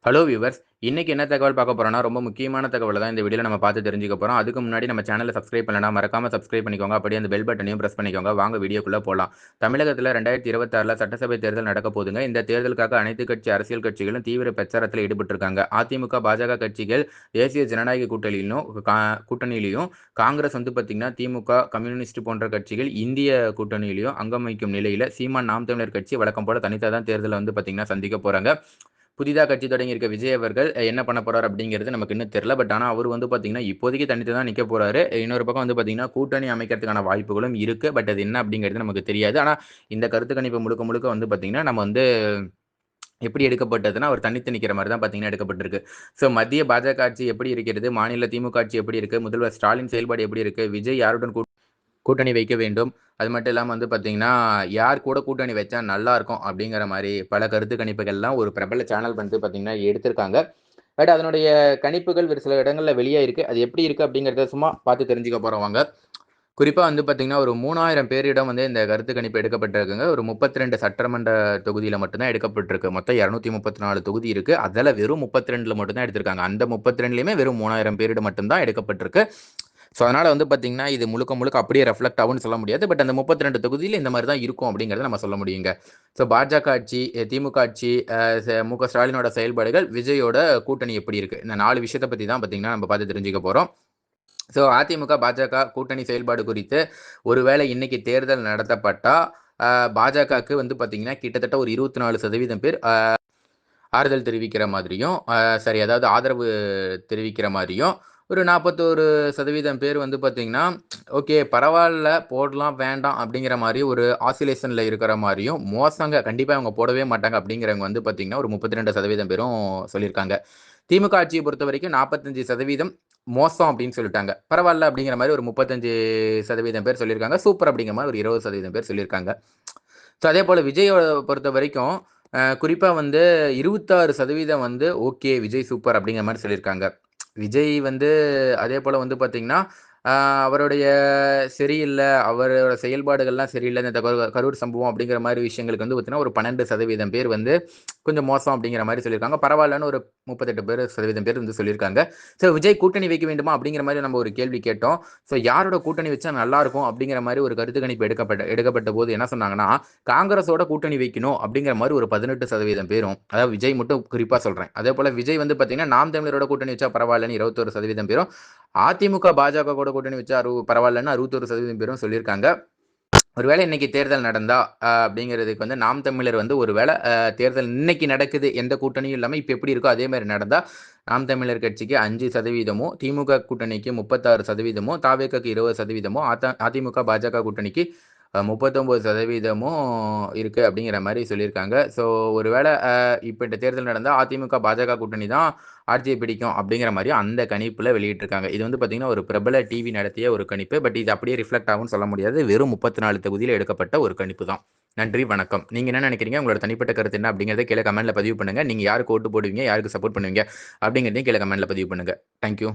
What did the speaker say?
Hello viewers. இன்னைக்கு என்ன தகவல் பார்க்க போறோம்னா, ரொம்ப முக்கியமான தகவல தான் இந்த வீடியோல நம்ம பார்த்து தெரிஞ்சுக்க போறோம். அதுக்கு முன்னாடி நம்ம சேனல சப்ஸ்கிரைப் பண்ணலனா மறக்காம சப்ஸ்கிரைப் பண்ணிக்கோங்க. அப்படியே அந்த பெல் பட்டனையும் பிரஸ் பண்ணிக்கோங்க. வாங்க வீடியோக்குள்ள போலாம். தமிழகத்துல 2026ல சட்டசபை தேர்தல் நடக்க போதுங்க. இந்த தேர்தலுக்காக அனைத்து கட்சி அரசியல் கட்சிகளும் தீவிர பிரச்சாரத்துல ஈடுபட்டிருக்காங்க. அதிமுக, பாஜக கட்சிகள் தேசிய ஜனநாயக கூட்டணியிலும், காங்கிரஸ் வந்து பார்த்தீங்கன்னா, திமுக, கம்யூனிஸ்ட் போன்ற கட்சிகள் இந்திய கூட்டணியிலும் அங்கம் வகிக்கும் நிலையில, சீமான் நாம் தமிழர் கட்சி வழக்கம் போல தனித்தா தான் தேர்தல வந்து பார்த்தீங்கன்னா சந்திக்க போறாங்க. புதிதா கட்சி தொடங்கியிருக்க விஜய் அவர்கள் என்ன பண்ண போறாரு அப்படிங்கிறது நமக்கு இன்னும் தெரியல. பட் ஆனா அவரு வந்து பார்த்தீங்கன்னா, இப்போதைக்கு தனித்து தான் நிக்க போறாரு. இன்னொரு பக்கம் வந்து பார்த்தீங்கன்னா, கூட்டணி அமைக்கிறதுக்கான வாய்ப்புகளும் இருக்கு. பட் அது என்ன அப்படிங்கிறது நமக்கு தெரியாது. ஆனா இந்த கருத்து கணிப்பு முழுக்க முழுக்க வந்து பார்த்தீங்கன்னா, நம்ம வந்து எப்படி எடுக்கப்பட்டதுன்னா, அவர் தனித்து நிக்கிற மாரி தான் பார்த்தீங்கன்னா எடுக்கப்பட்டிருக்கு. ஸோ மத்திய பாஜக ஆட்சி எப்படி இருக்கிறது? மாநில திமுக ஆட்சி எப்படி இருக்கு? முதல்வர் ஸ்டாலின் செயல்பாடு எப்படி இருக்கு? விஜய் யாருடன் கூட்டணி வைக்க வேண்டும். அது மட்டும் இல்லாம வந்து பார்த்தீங்கன்னா, யார் கூட கூட்டணி வச்சா நல்லாருக்கும் அப்படிங்கிற மாரி பல கருத்து கணிப்புகள்லாம் ஒரு பிரபல சேனல் வந்து பார்த்தீங்கன்னா எடுத்திருக்காங்க. பட் அதனுடைய கணிப்புகள் ஒரு சில இடங்கள்ல வெளியாயிருக்கு. அது எப்படி இருக்கு அப்படிங்கிறத சும்மா பார்த்து தெரிஞ்சுக்க போறோம் வாங்க. குறிப்பா வந்து பார்த்தீங்கன்னா, ஒரு 3000 பேரிடம் வந்து இந்த கருத்து கணிப்பு எடுக்கப்பட்டிருக்குங்க. ஒரு 32 சட்டமன்ற தொகுதியில மட்டும் தான் எடுக்கப்பட்டிருக்கு. மொத்தம் 234 தொகுதி இருக்கு. அதுல வெறும் 32ல மட்டும் தான் எடுத்திருக்காங்க. அந்த 32லயுமே வெறும் 3000 பேரிடம் மட்டும் தான் எடுக்கப்பட்டிருக்கு. ஸோ, அதனால வந்து பார்த்தீங்கன்னா, இது முழுக்க முழுக்க அப்படியே ரெஃப்ளெக்ட் ஆகும்னு சொல்ல முடியாது. பட் அந்த 32 தொகுதியில இந்த மாரி தான் இருக்கும் அப்படிங்கிறத நம்ம சொல்ல முடியுங்க. ஸோ, பாஜக ஆட்சி, திமுக ஆட்சி, அ ச மு க ஸ்டாலினோட செயல்பாடுகள், விஜயோட கூட்டணி எப்படி இருக்கு? இந்த 4 விஷயத்த பத்தி தான் பார்த்தீங்கன்னா, நம்ம பார்த்து தெரிஞ்சுக்க போறோம். ஸோ, அதிமுக, பாஜக கூட்டணி செயல்பாடு குறித்து ஒருவேளை இன்னைக்கு தேர்தல் நடத்தப்பட்டா, அ பாஜகக்கு வந்து பார்த்தீங்கன்னா, கிட்டத்தட்ட ஒரு 24% பேர் ஆறுதல் தெரிவிக்கிற மாதிரியும், சாரி அதாவது ஆதரவு தெரிவிக்கிற மாரியும், ஒரு 41% பேர் வந்து பார்த்தீங்கன்னா, ஓகே பரவால்ல போடலாம், வேண்டாம் அப்படிங்கிற மாரி ஒரு ஆசிலேஷன்ல இருக்கிற மாரியும், மோசங்க கண்டிப்பா இவங்க போடவே மாட்டாங்க அப்படிங்கிறவங்க வந்து பார்த்தீங்கன்னா, ஒரு 32% பேரும் சொல்லியிருக்காங்க. திமுக ஆட்சிய பொறுத்தவரைக்கும் 45% மோசம் அப்படின்னு சொல்லிட்டாங்க. பரவால்ல அப்படிங்கிற மாரி ஒரு 35% பேர் சொல்லியிருக்காங்க. சூப்பர் அப்படிங்கிற மாரி ஒரு 20% பேர் சொல்லியிருக்காங்க. ஸோ அதேபோல விஜய பொறுத்தவரைக்கும், குறிப்பா வந்து 26% வந்து ஓகே விஜய் சூப்பர் அப்படிங்கிற மாரி சொல்லியிருக்காங்க. விஜய் வந்து அதேபோல வந்து பார்த்தீங்கன்னா, அ அவருடைய சரியில்ல, அவரோட செயல்பாடுகள்லாம் சரியில்ல. இந்த கரூர் சம்பவம் அப்படிங்கிற மாரி விஷயங்களுக்கு வந்து பார்த்தீங்கன்னா, ஒரு 12% பேர் வந்து கொஞ்சம் மோசம் அப்படிங்கிற மாரி சொல்லியிருக்காங்க. பரவாயில்லன்னு ஒரு 38% பேர் வந்து சொல்லியிருக்காங்க. ஸோ விஜய் கூட்டணி வைக்க வேண்டுமா? அப்படிங்கிற மாரி நம்ம ஒரு கேள்வி கேட்டோம். ஸோ யாரோட கூட்டணி வச்சா நல்லாருக்கும்? அப்படிங்கிற மாரி ஒரு கருத்து கணிப்பு எடுக்கப்பட்ட போது என்ன சொன்னாங்கன்னா, காங்கிரஸோட கூட்டணி வைக்கணும் அப்படிங்கிற மாரி ஒரு 18% பேரும், அதாவது விஜய் மட்டும் குறிப்பா சொல்றேன். அதேபோல விஜய் வந்து பார்த்தீங்கன்னா, நாம் தமிழரோட கூட்டணி வச்சா பரவாயில்லன்னு 21% பேரும், அதிமுக, பாஜக கூட கூட்டணி வச்சா பரவாயில்லன்னு 61% பேரும் சொல்லியிருக்காங்க. ஒருவேளை இன்னைக்கு தேர்தல் நடந்தா, அப்படிங்கிறதுக்கு வந்து நாம் தமிழர் வந்து ஒருவேளை தேர்தல் இன்னைக்கு நடக்குது. எந்த கூட்டணியும் இல்லாம இப்ப எப்படி இருக்கோ அதே மாரி நடந்தா, நாம் தமிழர் கட்சிக்கு 5%, திமுக கூட்டணிக்கு 36%, தாவேகாக்கு 20%, அதிமுக, பாஜக கூட்டணிக்கு 39% இருக்கு அப்படிங்கிற மாரி சொல்லியிருக்காங்க. ஸோ ஒருவேளை இப்ப இந்த தேர்தல் நடந்தா அதிமுக, பாஜக கூட்டணி தான் ஆட்சிய பிடிக்கும் அப்படிங்கிற மாரியும் அந்த கணிப்புல வெளியிட்டிருக்காங்க. இது வந்து பார்த்தீங்கன்னா, ஒரு பிரபல டிவி நடத்திய ஒரு கணிப்பு. பட் இது அப்படியே ரிஃப்ளெக்ட் ஆகும்னு சொல்ல முடியாது. வெறும் 34 தொகுதியில எடுக்கப்பட்ட ஒரு கணிப்பு தான். நன்றி, வணக்கம். நீங்க என்ன நினைக்கிறீங்க? உங்களோட தனிப்பட்ட கருத்து என்ன அப்படிங்கிறத கீழ கமெண்ட்ல பதிவு பண்ணுங்க. நீங்க யாருக்கு ஓட்டு போடுவீங்க? யாருக்கு சப்போர்ட் பண்ணுவீங்க? அப்படிங்கிறதையும் கீழ கமெண்ட்ல பதிவு பண்ணுங்க. Thank you.